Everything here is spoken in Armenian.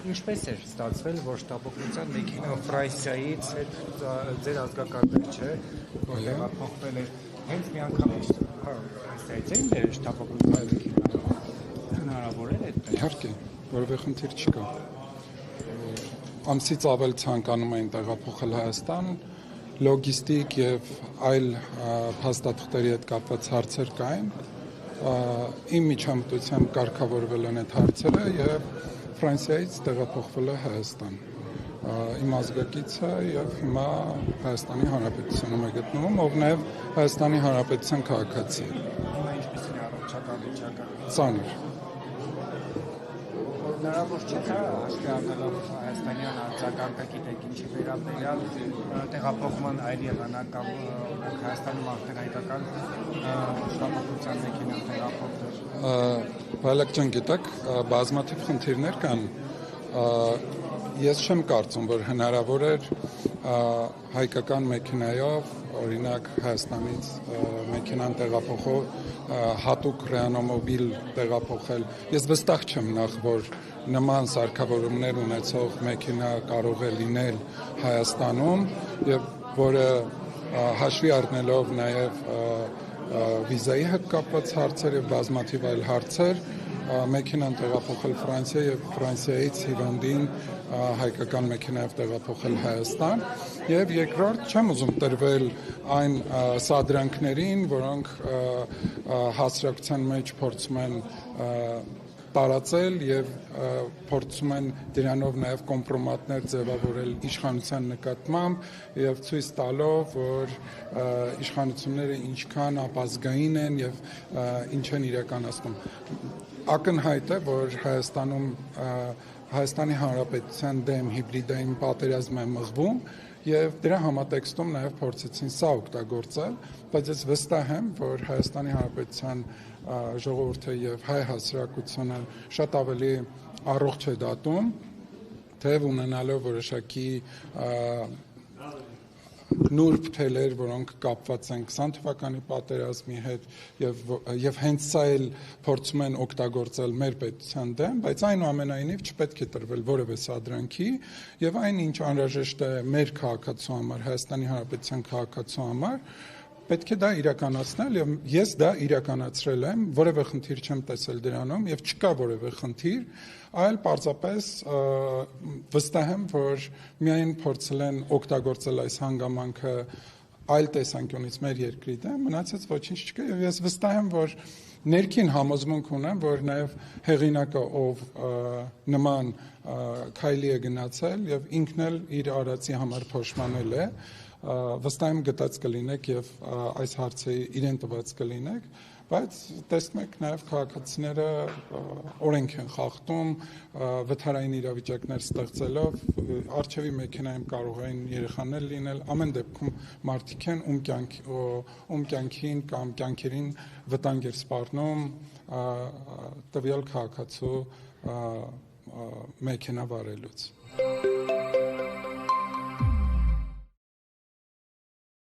Ինչպես էր ստացվել, որ շտապօգնության մեքենա Ֆրանսիայից ձեր ազգակատար չէ, որ տեղափոխվել էր հենց միանգամից Ֆրանսիայից էին դեր շտապօգնության մեքենա հնարավոր էր այդ։ Իհարկե, որևէ խնդիր չկա։ Ամսից ավել ցանկանում էին տեղափոխել Հայաստան, լոգիստիկ եւ այլ փաստաթղթերի հետ կապված հարցեր կային։ Իմ միջամտությամբ կարգավորվել են այդ հարցերը եւ Ֆրանսիայից տեղափոխվել է Հայաստան։ Իմ ազգակիցը եւ հիմա Հայաստանի Հանրապետությունում է գտնվում, ով նաեւ Հայաստանի Հանրապետության քաղաքացի է։ Հիմա ինչպեսին է առողջական վիճակը։ Ծանր։ Հնարավոր չէ հաշվի առնելով հայաստանյան արձագանքը, գիտեք ինչի վերաբերյալ տեղափոխման այլ եղանակ կամ Հայաստանում արդեն հայկական շտապօգնության մեքենա տեղափոխվել։ Բալակ ջան, գիտեք, բազմաթիվ խնդիրներ կան։ Ես չեմ կարծում, որ հնարավոր էր հայկական մեքենայով, օրինակ Հայաստանից մեքենան տեղափոխող հատուկ ռեանոմոբիլ տեղափոխել։ Ես վստահ չեմ նախ, որ նման սարքավորումներ ունեցող մեքենա կարող է լինել Հայաստանում եւ որը հաշվի առնելով նաեւ վիզայի հետ կապված հարցեր եւ բազմաթիվ այլ հարցեր մեքենան տեղափոխել Ֆրանսիա եւ Ֆրանսիայից հիվանդին հայկական մեքենայով տեղափոխել Հայաստան եւ երկրորդ չեմ ուզում տրվել այն սադրանքներին, որոնք հասարակության մեջ փորձում են տարածել եւ փորձում են դրանով նաեւ կոմպրոմատներ ձևավորել իշխանության նկատմամբ եւ ցույց տալով, որ իշխանությունները ինչքան ապազգային են եւ ինչ են իրականացնում։ Ակնհայտ է, որ Հայաստանում Հայաստանի Հանրապետության դեմ հիբրիդային պատերազմ է մղվում եւ դրա համատեքստում նաեւ փորձեցին սա օգտագործել, բայց ես վստահ եմ, որ Հայաստանի Հանրապետության ժողովուրդը եւ հայ հասարակությունը շատ ավելի առողջ է դատում, թեև ունենալով որոշակի նուրբ թելեր, որոնք կապված են 20 թվականի պատերազմի հետ եւ հենց սա էլ փորձում են օգտագործել մեր պետության դեմ, բայց այնուամենայնիվ չպետք է տրվել որևէ սադրանքի եւ այն ինչ անհրաժեշտ է մեր քաղաքացու համար, Հայաստանի Հանրապետության քաղաքացու համար, պետք է դա իրականացնել եւ ես դա իրականացրել եմ, որևէ խնդիր չեմ տեսել դրանում եւ չկա որևէ խնդիր, այլ պարզապես վստահ եմ, որ միայն փորձել են օգտագործել այս հանգամանքը այլ տեսանկյունից մեր երկրի դեմ, մնացած ոչինչ չկա եւ ես վստահ եմ, որ ներքին համոզմունք ունեմ, որ նաեւ հեղինակը ով նման քայլի է գնացել եւ ինքն էլ իր արածի համար փոշմանել է, վստահ եմ գտած կլինեք եւ այս հարցը իրեն տված կլինեք, բայց տեսնում եք նաեւ քաղաքացիները օրենք են խախտում, վթարային իրավիճակներ ստեղծելով, արչեւի մեքենայում կարող են երեխաներ լինել, ամեն դեպքում մարդիկ են ում կյանքին կամ կյանքերին վտանգ էր սպառնում տվյալ քաղաքացու մեքենա վարելուց։